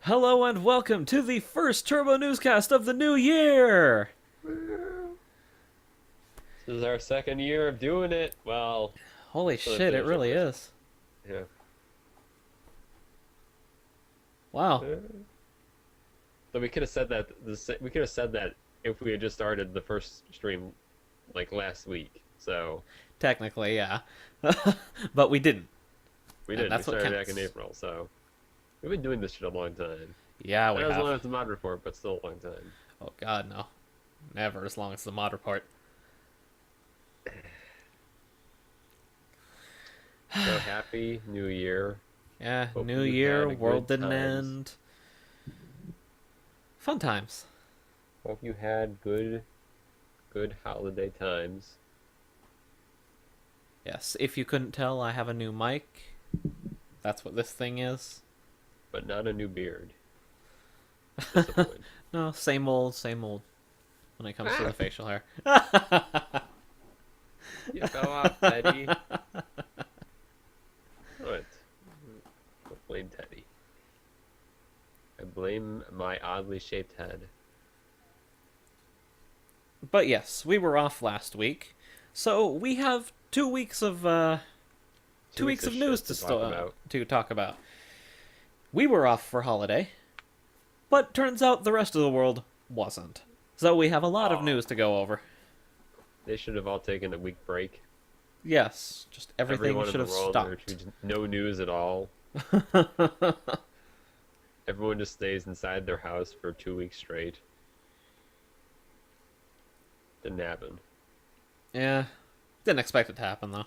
Hello and welcome to the first Turbo Newscast of the new year! This is our second year of doing it. Well, Holy so shit, it finish our really first. is. Yeah. Wow. So we could have said that. We could have said that if we had just started the first stream like last week. So Technically, yeah. But we didn't. we And did. We that's what started back counts. in April. So we've been doing this shit a long time. Yeah, we Not as have. long as the mod report, but still a long time. Oh god, no. Never as long as the mod report. So happy New Year. Yeah, Hope new you year, had a world good didn't times. end. Fun times. Hope you had good holiday times. Yes, if you couldn't tell, I have a new mic. That's what this thing is. But not a new beard. Disappointed. No, same old when it comes to the facial hair. You fell off, Teddy. What? Don't blame Teddy. I blame my oddly shaped head. But yes, we were off last week, so we have 2 weeks of 2 weeks of news shit to talk about. to talk about. We were off for holiday, but turns out the rest of the world wasn't. So we have a lot of Aw. news to go over. They should have all taken a week break. Yes, just everything Everyone in should the have world, stopped. no news at all. Everyone just stays inside their house for 2 weeks straight. Didn't happen. Yeah, didn't expect it to happen though.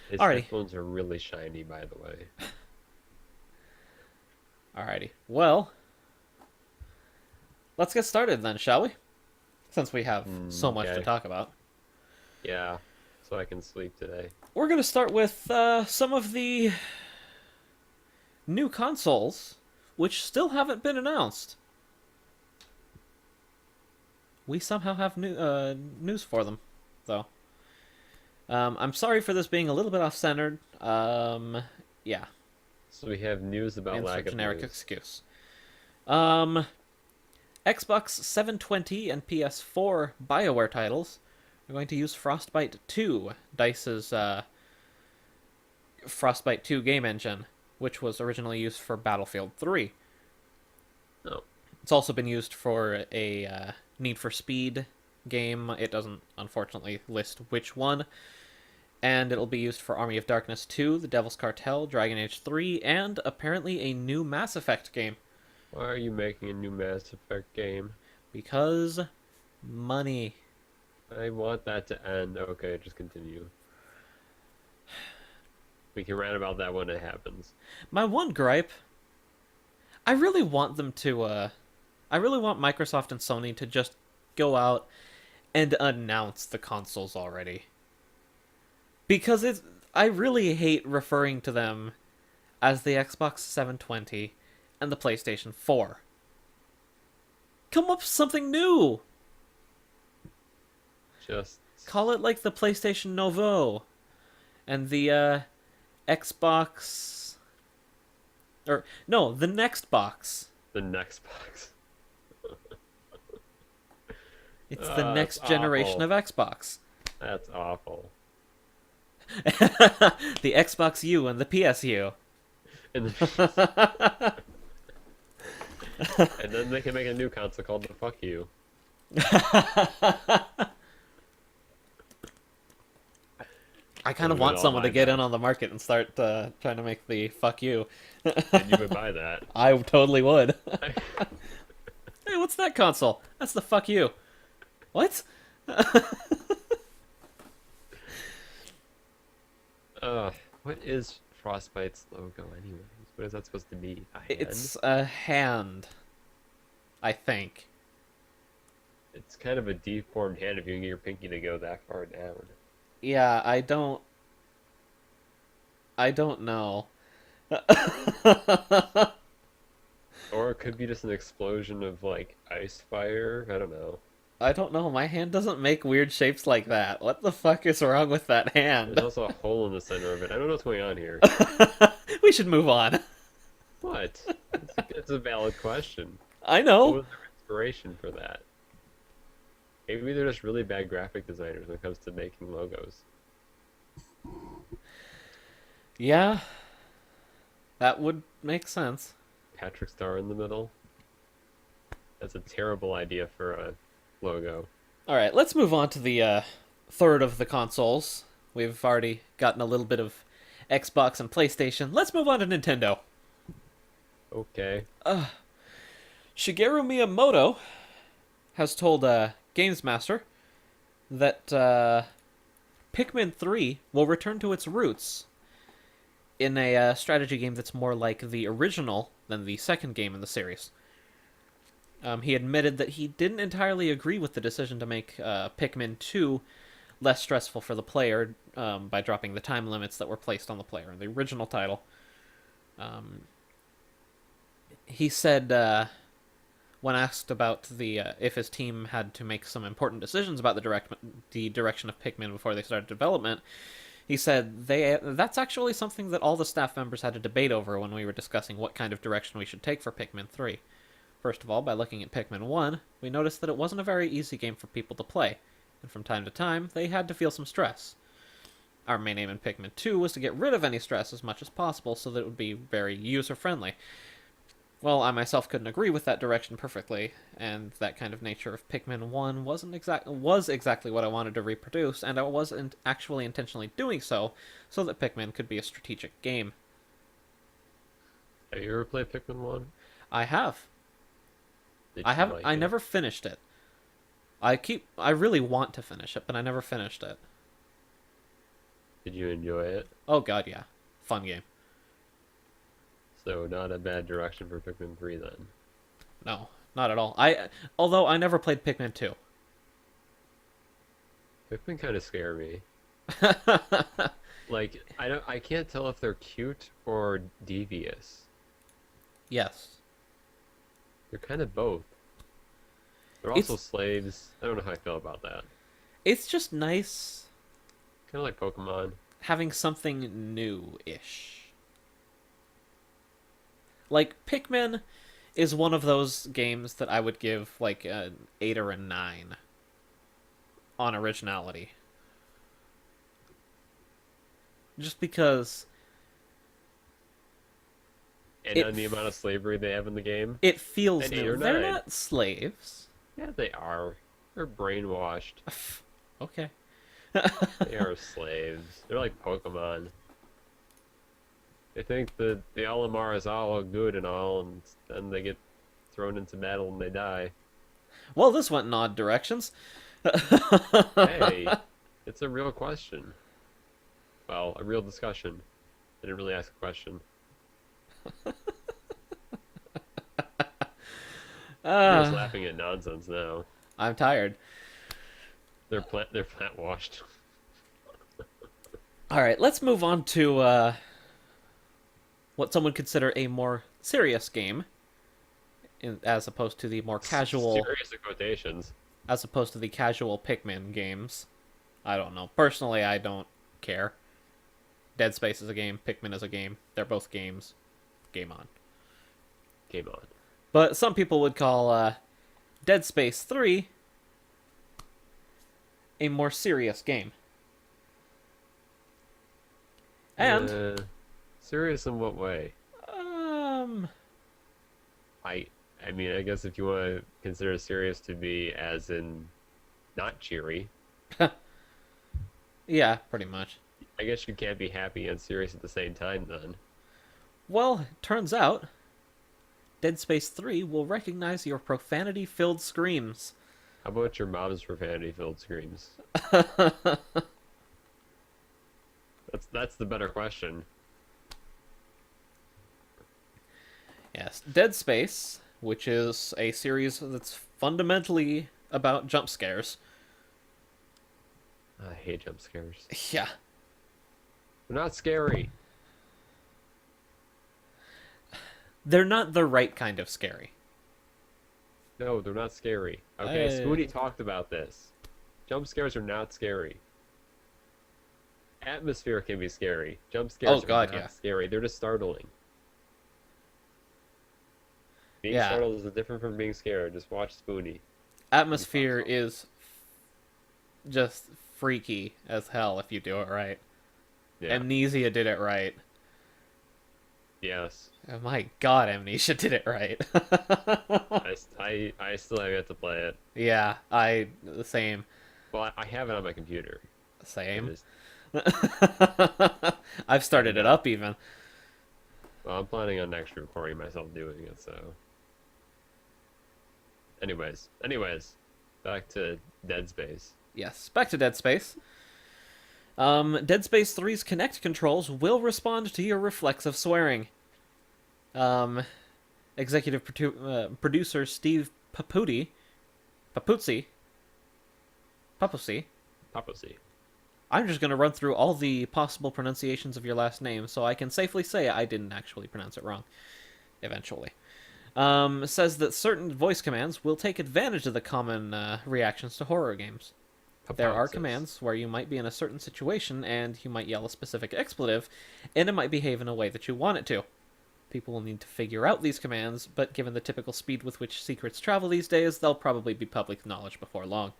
His Alrighty. headphones are really shiny, by the way. Alrighty. Well, let's get started then, shall we? Since we have so much to Okay. talk about. Yeah, so I can sleep today. We're going to start with some of the new consoles, which still haven't been announced. We somehow have news for them, though. I'm sorry for this being a little bit off-centered. Yeah, So we have news about insert lack of generic news. excuse. Xbox 720 and PS4 BioWare titles are going to use Frostbite 2, DICE's Frostbite 2 game engine, which was originally used for Battlefield 3. No. It's also been used for a Need for Speed game. It doesn't, unfortunately, list which one. And it'll be used for Army of Darkness 2, The Devil's Cartel, Dragon Age 3, and apparently a new Mass Effect game. Why are you making a new Mass Effect game? Because money. I want that to end. Okay, just continue. We can rant about that when it happens. My one gripe, I really want them to, I really want Microsoft and Sony to just go out and announce the consoles already. Because I really hate referring to them as the Xbox 720 and the PlayStation 4. Come up with something new! Just Call it like the PlayStation Novo and the Xbox, or no, the next box. the next box. It's the That's next generation awful. of Xbox. That's awful. The Xbox U and the PSU. And and then they can make a new console called the Fuck You. I kind of We would want all someone to buy get that. in on the market and start trying to make the fuck you. And you would buy that. I totally would. Hey, what's that console? That's the fuck you. What? What is Frostbite's logo anyways? What is that supposed to be? A hand? It's a hand. I think. It's kind of a deformed hand if you can get your pinky to go that far down. Yeah, I don't know. Or it could be just an explosion of like ice fire. I don't know. I don't know. My hand doesn't make weird shapes like that. What the fuck is wrong with that There's hand? also a hole in the center of it. I don't know what's going on here. We should move on. What? It's a valid question. I What know. was their inspiration for that? Maybe they're just really bad graphic designers when it comes to making logos. Yeah, that would make sense. Patrick Star in the middle. That's a terrible idea for a logo. All right, let's move on to the third of the consoles. We've already gotten a little bit of Xbox and PlayStation. Let's move on to Nintendo. Okay. Shigeru Miyamoto has told Games Master that Pikmin 3 will return to its roots in a strategy game that's more like the original than the second game in the series. He admitted that he didn't entirely agree with the decision to make Pikmin 2 less stressful for the player by dropping the time limits that were placed on the player in the original title. He said when asked about the if his team had to make some important decisions about the direction of Pikmin before they started development, he said that's actually something that all the staff members had a debate over when we were discussing what kind of direction we should take for Pikmin 3. First of all, by looking at Pikmin 1, we noticed that it wasn't a very easy game for people to play, and from time to time, they had to feel some stress. Our main aim in Pikmin 2 was to get rid of any stress as much as possible so that it would be very user-friendly. Well, I myself couldn't agree with that direction perfectly, and that kind of nature of Pikmin 1 was exactly what I wanted to reproduce, and I wasn't actually intentionally doing so that Pikmin could be a strategic game. Have you ever played Pikmin 1? I have. Did I you have like I it? never finished it. I really want to finish it, but I never finished it. Did you enjoy it? Oh god, yeah. Fun game. So not a bad direction for Pikmin 3 then. No, not at all. Although I never played Pikmin 2. Pikmin kind of scare me. Like I can't tell if they're cute or devious. Yes. They're kind of both. They're also It's slaves. I don't know how I feel about that. it's just nice Kind of like Pokemon. having something new-ish. Like Pikmin is one of those games that I would give like an 8 or a 9 on originality. Just because And it on the amount of slavery they have in the game. it feels An 8 new. or They're 9. not slaves. Yeah, they are. They're brainwashed. Okay. They are slaves. They're like Pokemon. They think that the Olimar is all good and all, and then they get thrown into battle and they die. Well, this went in odd directions. Hey, it's a real question. Well, a real discussion. I didn't really ask a question. You're just Uh, laughing at nonsense now. I'm tired. They're plant washed. All right, let's move on to what some would consider a more serious game, as opposed to the more casual, Serious in quotations. as opposed to the casual Pikmin games. I don't know. Personally, I don't care. Dead Space is a game. Pikmin is a game. They're both games. Game on. Game on. But some people would call Dead Space 3 a more serious game. And Serious in what way? um I I mean, I guess if you want to consider serious to be as in not cheery, yeah, pretty much. I guess you can't be happy and serious at the same time then. Well, turns out Dead Space 3 will recognize your profanity-filled screams. How about your mom's profanity-filled screams? That's the better question. Yes, Dead Space, which is a series that's fundamentally about jump scares. I hate jump scares. Yeah. They're not scary. They're not the right kind of scary. No, they're not scary. Okay, I- Spoody talked about this. Jump scares are not scary. Atmosphere can be scary. Jump Oh scares are god, yeah. not scary. They're just startling. Being Yeah. startled is different from being scared. Just watch Spoonie. You find Atmosphere something. is just freaky as hell if you do it right. Yeah. Amnesia did it right. Yes. Oh my god, Amnesia did it right. I still have yet to play it. Yeah, I the same. Well, I have it on my computer. I Same. just I've haven't started it got. up even. Well, I'm planning on actually recording myself doing it. So, anyways, back to Dead Space. Yes, back to Dead Space. Dead Space 3's Kinect controls will respond to your reflexive swearing. Um, executive producer Steve Papuzzi, Papacy. I'm just going to run through all the possible pronunciations of your last name so I can safely say I didn't actually pronounce it wrong, eventually. Says that certain voice commands will take advantage of the common reactions to horror games. There are commands where you might be in a certain situation and you might yell a specific expletive, and it might behave in a way that you want it to. People will need to figure out these commands, but given the typical speed with which secrets travel these days, they'll probably be public knowledge before long.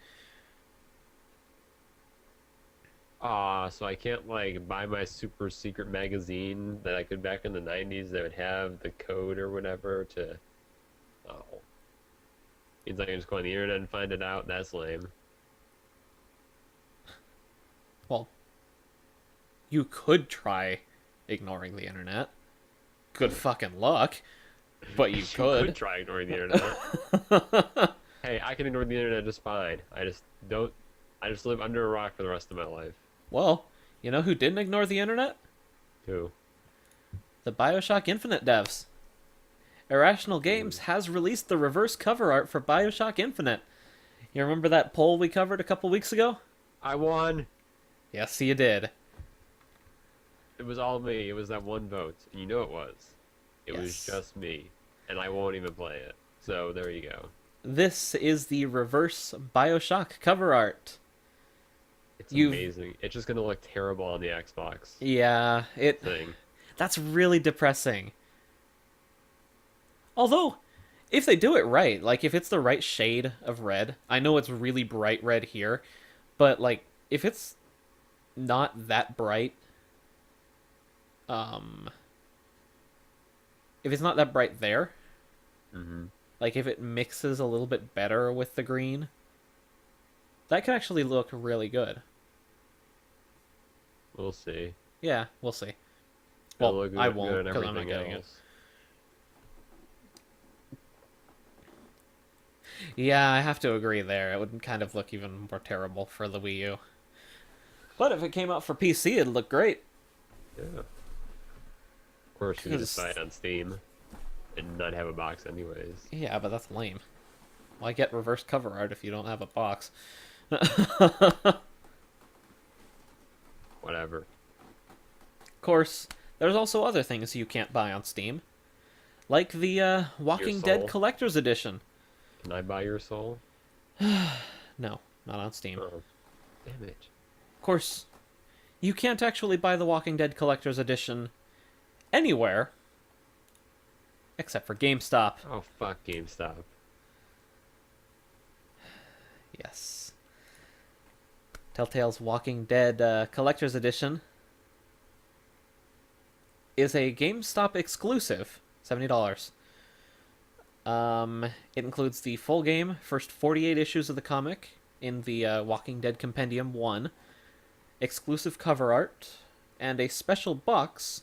So I can't like buy my super secret magazine that I could back in the 90s that would have the code or whatever to. Oh. Means I can just go on the internet and find it out. That's lame. Well, you could try ignoring the internet. Good fucking luck, but you could could. try ignoring the internet. Hey, I can ignore the internet just fine. I just don't. I just live under a rock for the rest of my life. Well, you know who didn't ignore the internet? Who? The Bioshock Infinite devs. Irrational Hmm. Games has released the reverse cover art for Bioshock Infinite. You remember that poll we covered a couple weeks ago? I won. Yes, you did. It was all me. It was that one vote, and you know it was. It was Yes. just me, and I won't even play it. So there you go. This is the reverse Bioshock cover art. It's You've amazing. It's just gonna look terrible on the Xbox Yeah, it thing. that's really depressing. Although, if they do it right, like if it's the right shade of red, I know it's really bright red here, but like if it's not that bright, um if it's not that bright there, Hmm. like if it mixes a little bit better with the green, that could actually look really good. We'll see. Yeah, we'll see. It'll Well, look I good won't on because I'm not everything getting it. else. Yeah, I have to agree there. It would kind of look even more terrible for the Wii U. But if it came out for PC, it'd look great. Yeah. Of course, you could just buy Cause it on Steam and not have a box anyways. yeah, but that's lame. Why get reverse cover art if you don't have a box? Whatever. Of course, there's also other things you can't buy on Steam, like the Your Walking Dead soul. Collector's Edition. Can I buy your soul? No, not on Steam. Oh, damn it. Of course, you can't actually buy the Walking Dead Collector's Edition anywhere except for GameStop. Oh, fuck GameStop. Yes. Telltale's Walking Dead Collector's Edition is a GameStop exclusive, $70. It includes the full game, first 48 issues of the comic in the Walking Dead Compendium 1, exclusive cover art, and a special box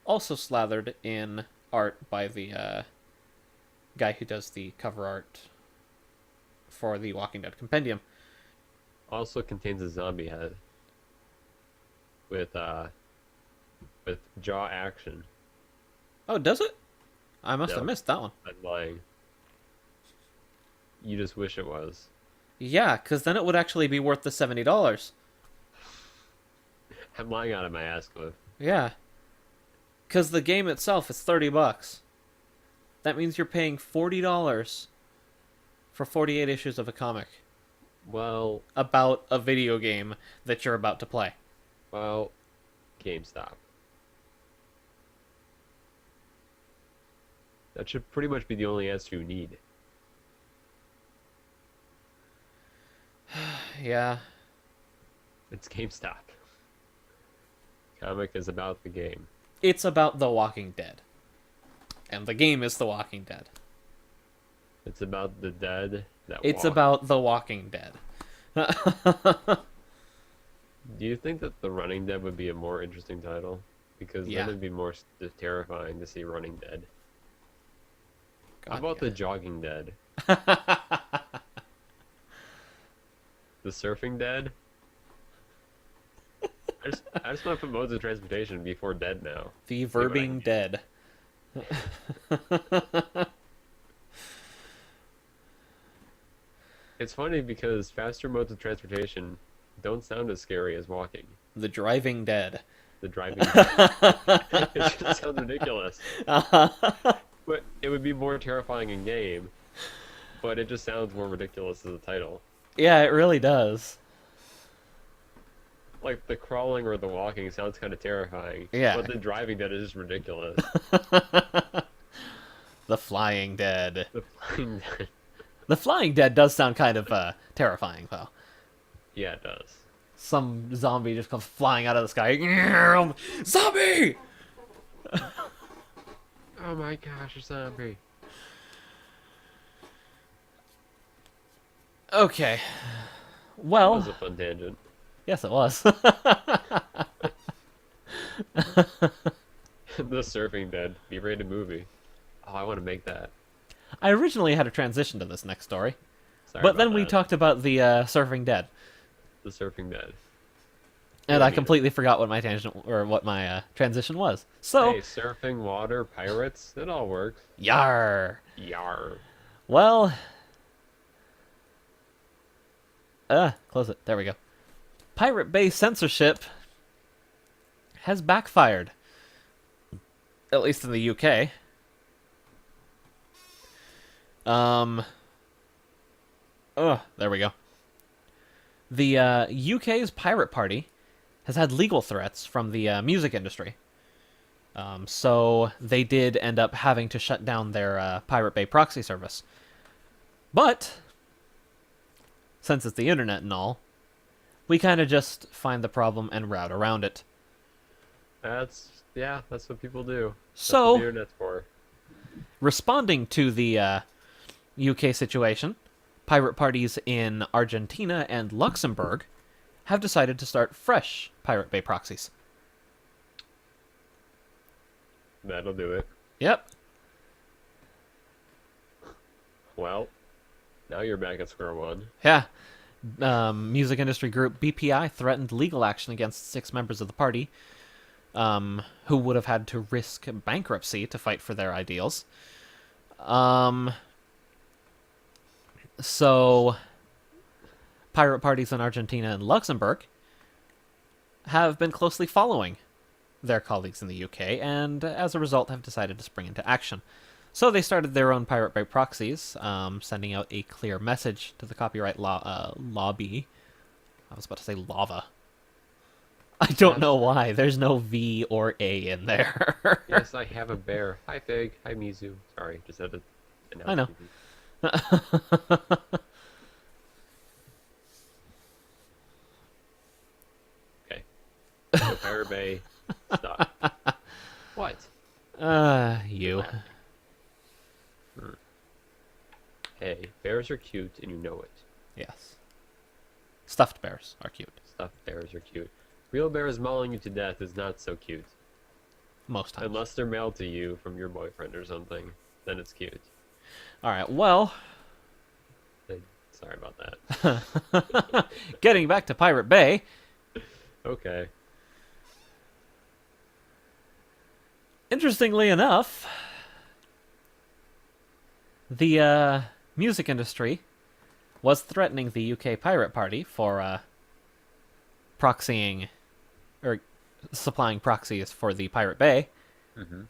also slathered in art by the guy who does the cover art for the Walking Dead Compendium. Also contains a zombie head with jaw action. Oh, does it? I must have Yep, missed that one. I'm lying. You just wish it was. Yeah, because then it would actually be worth the $70. I'm lying out of my ass, Cliff. Yeah, because the game itself is $30. That means you're paying $40 for 48 issues of a comic Well, about a video game that you're about to play. well, GameStop. That should pretty much be the only answer you need. Yeah. It's GameStop. Comic is about the game. It's about The Walking Dead. And the game is The Walking Dead. It's about the dead that It's walk. about The Walking Dead. Do you think that The Running Dead would be a more interesting title? Because Yeah. then it'd be more terrifying to see Running Dead. How God, about yeah. The Jogging Dead? The Surfing Dead? I just want to put modes of transportation before dead now. The what I verbing dead. It's funny because faster modes of transportation don't sound as scary as walking. The driving dead. The driving dead. It just sounds ridiculous. But it would be more terrifying in game, but it just sounds more ridiculous as a title. Yeah, it really does. Like the crawling or the walking sounds kind of terrifying. Yeah. But the driving dead is just ridiculous. The flying dead. The flying dead. The flying dead does sound kind of terrifying, though. Yeah, it does. Some zombie just comes flying out of the sky. Zombie! Oh my gosh, a zombie. Okay. That Well, was a fun tangent. yes, it was. The surfing dead. Be rated movie. Oh, I want to make that. I originally had a transition to this next story, Sorry but about then we that. talked about the surfing dead, The surfing dead. and Yeah, I me completely forgot what my tangent or what my transition was. So, Hey, surfing, water, pirates. It all works. yar. Yar. Well, close it. There we go. Pirate Bay censorship has backfired, at least in the UK. There we go. The UK's Pirate Party has had legal threats from the music industry. So they did end up having to shut down their Pirate Bay proxy service. But, since it's the internet and all, we kind of just find the problem and route around it. That's what people do. That's So- what the internet's for. Responding to the UK situation, pirate parties in Argentina and Luxembourg have decided to start fresh Pirate Bay proxies. That'll do it. Yep. Well, now you're back at square one. Yeah. Music industry group BPI threatened legal action against 6 members of the party, who would have had to risk bankruptcy to fight for their ideals. So, pirate parties in Argentina and Luxembourg have been closely following their colleagues in the UK, and as a result have decided to spring into action. So they started their own Pirate Bay proxies, sending out a clear message to the copyright lobby. I was about to say lava. I don't know why. There's no V or A in there. Yes, I have a bear. Hi, Fig. Hi, Mizu. Sorry, just had to announce I know. TV. Okay. So Pirate Bay, stop. What? You. Hey, bears are cute and you know it. Yes. Stuffed bears are cute. Stuffed bears are cute. Real bears mauling you to death is not so cute. Most times. Unless they're mailed to you from your boyfriend or something. Then it's cute. Alright, well, Sorry about that. getting back to Pirate Bay, Okay. interestingly enough, the music industry was threatening the UK Pirate Party for proxying or supplying proxies for the Pirate Bay. Mm-hmm.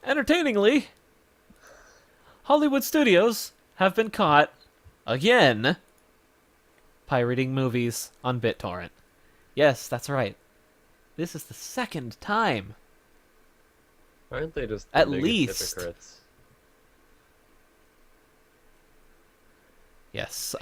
Entertainingly, Hollywood studios have been caught again pirating movies on BitTorrent. Yes, that's right. This is the second time. Aren't they just the At biggest least. hypocrites? Yes.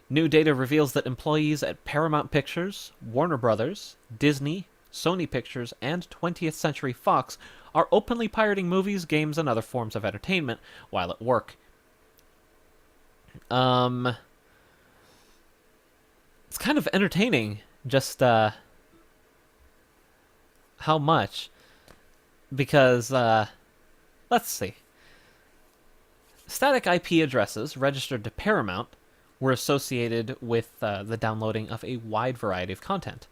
New data reveals that employees at Paramount Pictures, Warner Brothers, Disney, Sony Pictures, and 20th Century Fox are openly pirating movies, games, and other forms of entertainment while at work. It's kind of entertaining just how much because let's see. Static IP addresses registered to Paramount were associated with the downloading of a wide variety of content,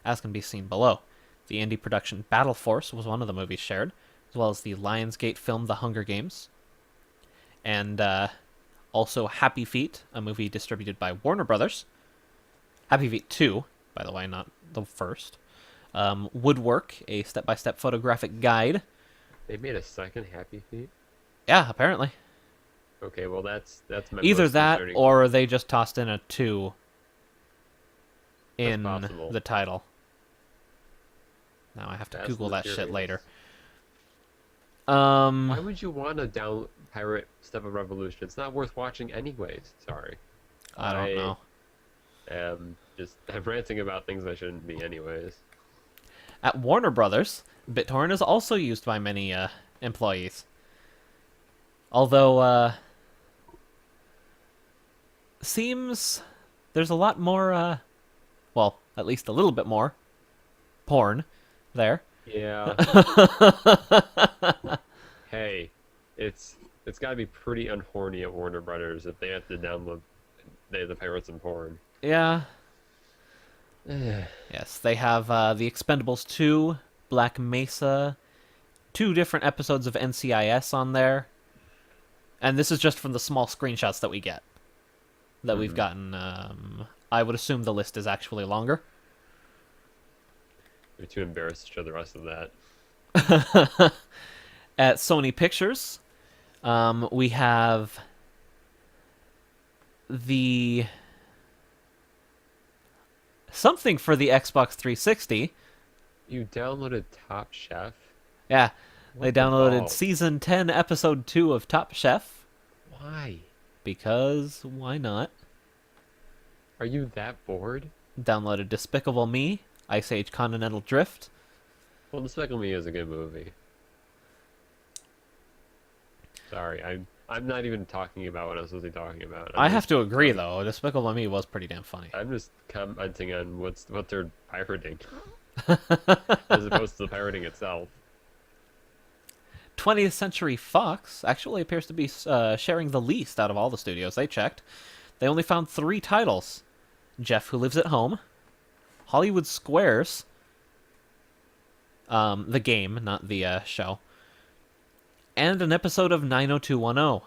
as can be seen below. The indie production Battle Force was one of the movies shared, as well as the Lionsgate film The Hunger Games, and also Happy Feet, a movie distributed by Warner Brothers. Happy Feet 2, by the way, not the first. Woodwork, a step-by-step photographic guide. They made a second Happy Feet? Yeah, apparently. Okay, well that's my Either most that concerning. or they just tossed in a 2 That's in possible. the title. Now I have to Fast Google and the that shit Furious. later. Why would you want to down pirate Step of Revolution? It's not worth watching anyways. Sorry. I don't know. I'm ranting about things I shouldn't be anyways. At Warner Brothers, BitTorrent is also used by many employees. Although, seems there's a lot more, well, at least a little bit more porn there. Yeah. Hey, it's got to be pretty unhorny at Warner Brothers if they have to download the pirates and porn. Yeah. Yes, they have The Expendables 2, Black Mesa, 2 different episodes of NCIS on there. And this is just from the small screenshots that we get. That we've gotten. I would assume the list is actually longer. They're too embarrassed to show the rest of that. At Sony Pictures, we have the something for the Xbox 360. You downloaded Top Chef? Yeah, they What the downloaded balls? Season 10, Episode 2 of Top Chef. Why? Because why not? Are you that bored? Downloaded Despicable Me, Ice Age Continental Drift. Well, Despicable Me is a good movie. Sorry, I'm not even talking about what I was supposed to be talking about. I have to agree, though. Despicable Me was pretty damn funny. I'm just commenting on what they're pirating, as opposed to the pirating itself. 20th Century Fox actually appears to be sharing the least out of all the studios they checked. They only found 3 titles. Jeff Who Lives at Home, Hollywood Squares, the game, not the show, and an episode of 90210.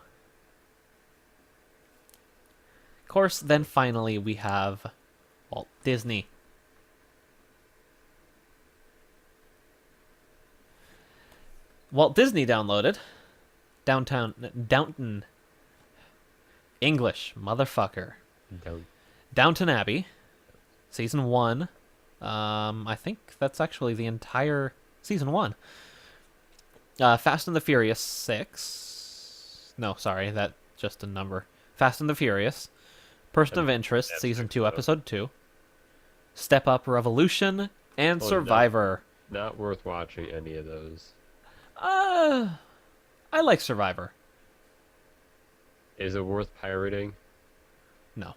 Of course, then finally we have Walt Disney. Walt Disney downloaded Downton English, motherfucker. Don't. Downton Abbey, season 1. I think that's actually the entire season 1. Fast and the Furious 6. No, sorry, that's just a number. Fast and the Furious. Person of Interest, That's season mixed 2, up. episode 2. Step Up Revolution, and Oh, no. Survivor. Not worth watching any of those. I like Survivor. Is it worth pirating? No.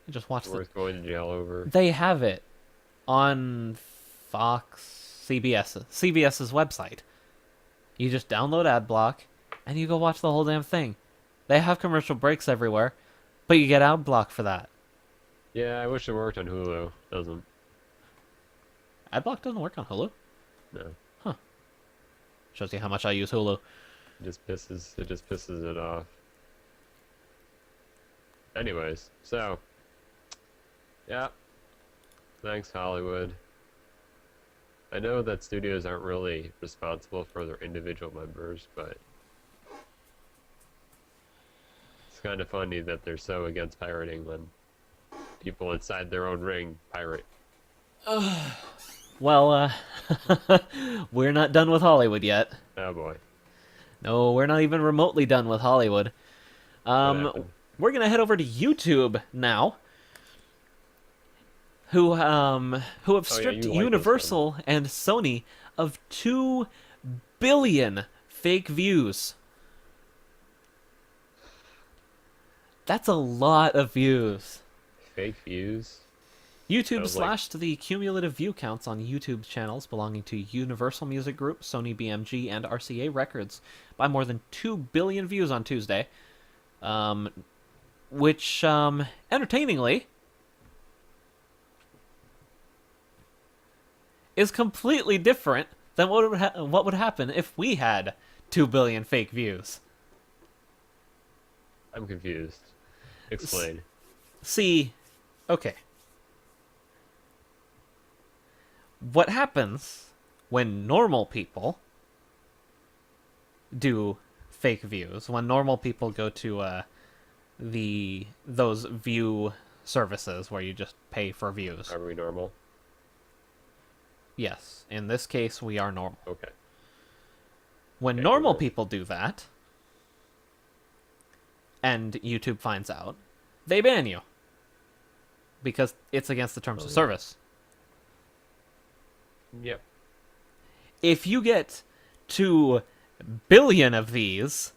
I just watch the... Worth going to jail over? They have it on Fox, CBS's website. You just download AdBlock, and you go watch the whole damn thing. They have commercial breaks everywhere, but you get AdBlock for that. Yeah, I wish it worked on Hulu. Doesn't. AdBlock doesn't work on Hulu. No. Shows you how much I use Hulu. It just pisses it off. Anyways, so yeah. Thanks, Hollywood. I know that studios aren't really responsible for their individual members, but it's kind of funny that they're so against pirating when people inside their own ring pirate. Well, we're not done with Hollywood yet. Oh boy, No, we're not even remotely done with Hollywood. what Um, happened? we're gonna head over to YouTube now, who have Oh yeah, stripped you like this one. Universal and Sony of 2 billion fake views. That's a lot of views. Fake views. That YouTube was like, slashed the cumulative view counts on YouTube channels belonging to Universal Music Group, Sony BMG, and RCA Records by more than 2 billion views on Tuesday. Which, entertainingly, is completely different than what would happen if we had 2 billion fake views. I'm confused. Explain. See, okay. What happens when normal people do fake views? When normal people go to those view services where you just pay for views. Are we normal? Yes, in this case we are normal. Okay. When Okay, normal we're- people do that, and YouTube finds out, they ban you because it's against the terms Oh, of yeah. service. Yep. If you get 2 billion of these,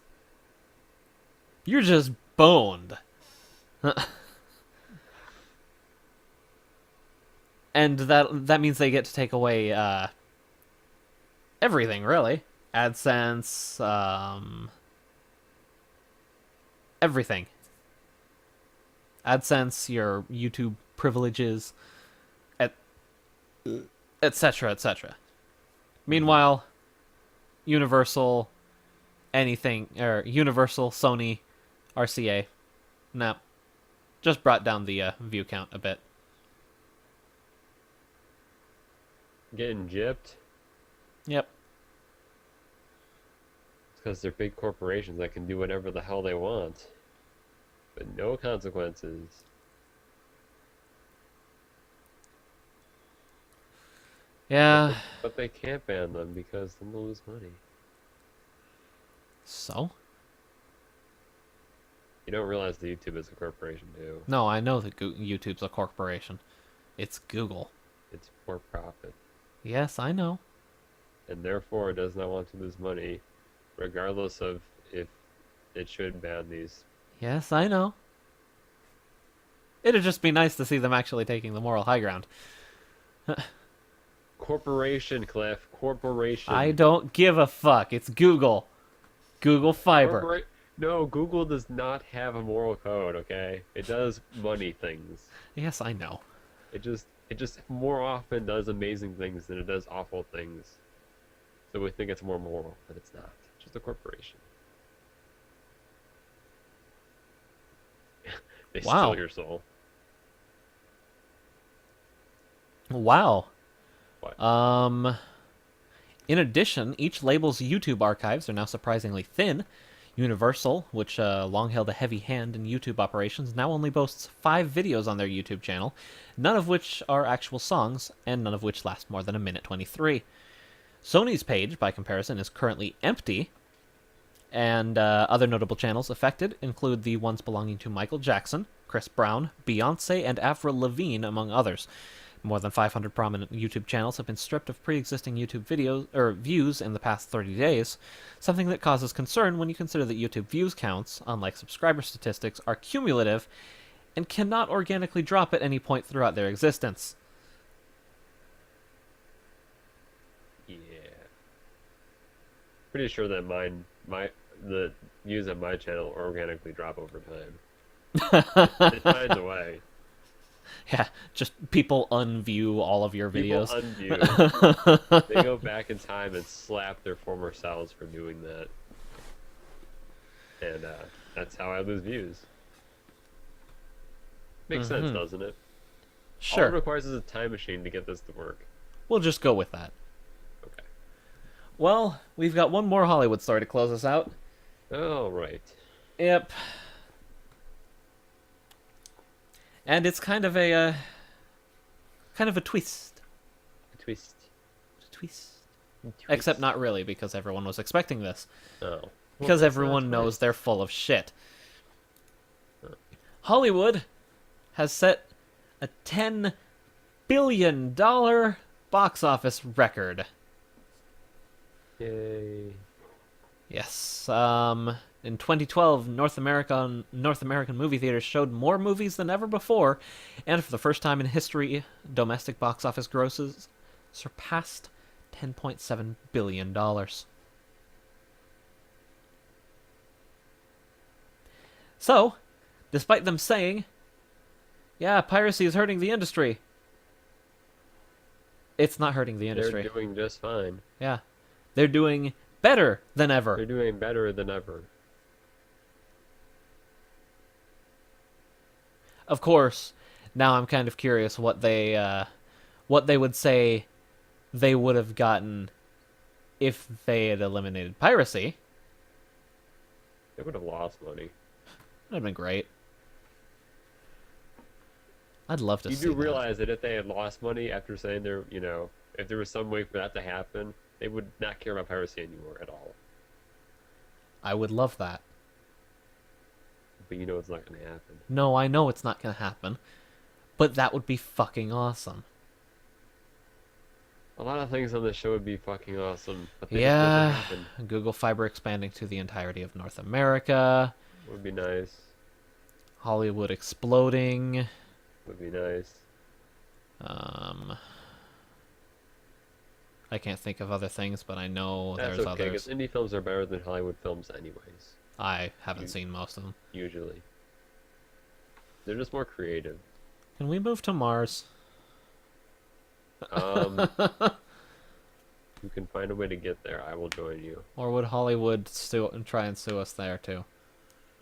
you're just boned. And that means they get to take away everything, really. AdSense, everything. AdSense, your YouTube privileges, et etc., etc. Meanwhile, Universal, anything, or Universal, Sony, RCA, no, just brought down the view count a bit. Getting gypped. Yep. It's because they're big corporations that can do whatever the hell they want, but no consequences. Yeah. But they can't ban them because then they'll lose money. So? You don't realize that YouTube is a corporation too. No, I know that YouTube's a corporation. It's Google. It's for profit, Yes, I know. and therefore it does not want to lose money, regardless of if it should ban these. Yes, I know. It'd just be nice to see them actually taking the moral high ground. Corporation, Cliff. Corporation. I don't give a fuck. It's Google. Google Fiber. No, Google does not have a moral code, okay? It does money things. Yes, I know. It just more often does amazing things than it does awful things. So we think it's more moral, but it's not. It's just a corporation. They Wow. steal your soul. Wow. What? In addition, each label's YouTube archives are now surprisingly thin. Universal, which long held a heavy hand in YouTube operations, now only boasts 5 videos on their YouTube channel, none of which are actual songs, and none of which last more than a minute 23. Sony's page, by comparison, is currently empty, and other notable channels affected include the ones belonging to Michael Jackson, Chris Brown, Beyonce, and Avril Lavigne, among others. More than 500 prominent YouTube channels have been stripped of pre-existing YouTube videos or views in the past 30 days, something that causes concern when you consider that YouTube views counts, unlike subscriber statistics, are cumulative and cannot organically drop at any point throughout their existence. Yeah. Pretty sure that the views on my channel organically drop over time. It finds a way. Yeah, just people unview all of your People videos. unview. They go back in time and slap their former selves for doing that. And that's how I lose views. Makes sense, doesn't it? All it Sure, requires is a time machine to get this to work. we'll just go with that. Okay. Well, we've got one more Hollywood story to close us out. All right. Yep. And it's kind of a twist. A twist. A twist. Twist. Except not really, because everyone was expecting this. Oh. Because Well, that's not a everyone knows twist. they're full of shit. Huh. Hollywood has set a $10 billion box office record. Yay. Yes. In 2012, North American movie theaters showed more movies than ever before, and for the first time in history, domestic box office grosses surpassed $10.7 billion. So, despite them saying, yeah, piracy is hurting the industry, it's not hurting the industry. They're doing just fine. Yeah. They're doing better than They're ever. doing better than ever. Of course, now I'm kind of curious what they would say they would have gotten if they had eliminated piracy. They would have lost money. That'd have been great. I'd love to You see do that. realize that if they had lost money after saying they're, if there was some way for that to happen, they would not care about piracy anymore at all. I would love that. But you know it's not going to happen. No, I know it's not going to happen. But that would be fucking awesome. A lot of things on this show would be fucking awesome. But they just Yeah. never happen. Google Fiber expanding to the entirety of North America. Would be nice. Hollywood exploding. Would be nice. I can't think of other things, but I know That's there's okay, others. because indie films are better than Hollywood films anyways. I haven't seen most of them. Usually. They're just more creative. Can we move to Mars? You can find a way to get there. I will join you. Or would Hollywood try and sue us there too?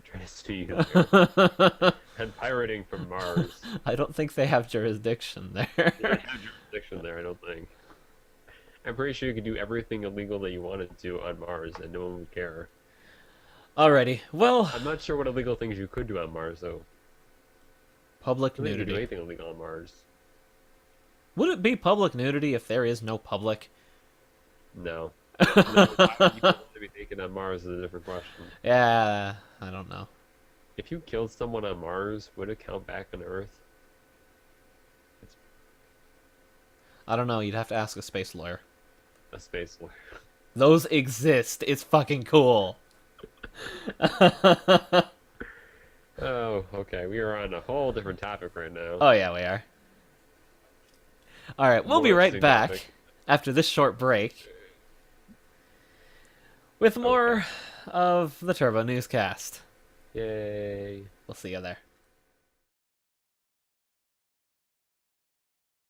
Try to see you there. And pirating from Mars. I don't think they have jurisdiction there. They don't have jurisdiction there, I don't think. I'm pretty sure you could do everything illegal that you wanted to on Mars and no one would care. Alrighty, well, I'm not sure what illegal things you could do on Mars, though. public I don't think you could do nudity. anything illegal on Mars. Would it be public nudity if there is no public? No. No, why would people want to be naked on Mars is a different question. Yeah, I don't know. If you killed someone on Mars, would it count back on Earth? I don't know. You'd have to ask a space lawyer. A space lawyer. Those exist. It's fucking cool. Oh, okay. We are on a whole different topic right now. Oh yeah, we are. All right, we'll be More right interesting back topic. after this short break with more of the Turbo Newscast. Yay. We'll see you there.